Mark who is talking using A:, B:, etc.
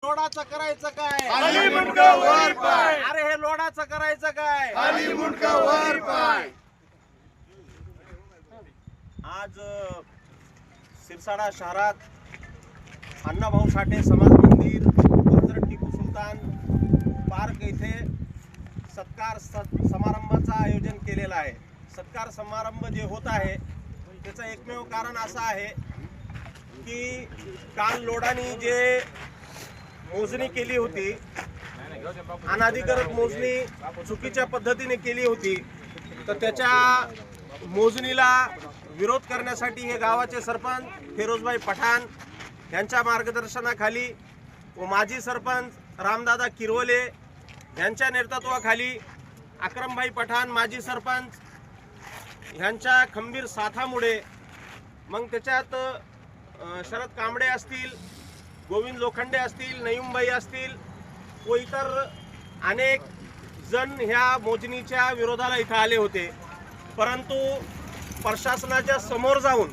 A: लोडाचं करायचं काय?
B: खाली मुंडका वर पाय.
A: अरे हे लोडाचं करायचं काय?
B: खाली मुंडका वर पाय.
A: आज सिरसाडा शहरात अण्णाभाऊ साठे समाज मंदिर, हजरत टिपू सुलतान पार्क येथे सत्कार समारंभाचं आयोजन केलेलं आहे. सत्कार समारंभ जे होत आहे त्याचं एकमेव कारण असं आहे की काल लोडानी जे मोजणी केली होती, अनधिकृत मोजणी चुकीच्या पद्धतीने केली होती, तर त्याच्या मोजणीला विरोध करण्यासाठी हे गावाचे सरपंच फिरोजभाई पठाण यांच्या मार्गदर्शनाखाली व माजी सरपंच रामदादा किरवले यांच्या नेतृत्वाखाली अक्रमभाई पठाण माजी सरपंच यांच्या खंबीर साथामुळे मग त्याच्यात शरद कांबळे असतील, गोविंद लोखंडे असतील, नईमबाई असतील व इतर अनेक जण ह्या मोजणीच्या विरोधाला इथं आले होते. परंतु प्रशासनाच्या समोर जाऊन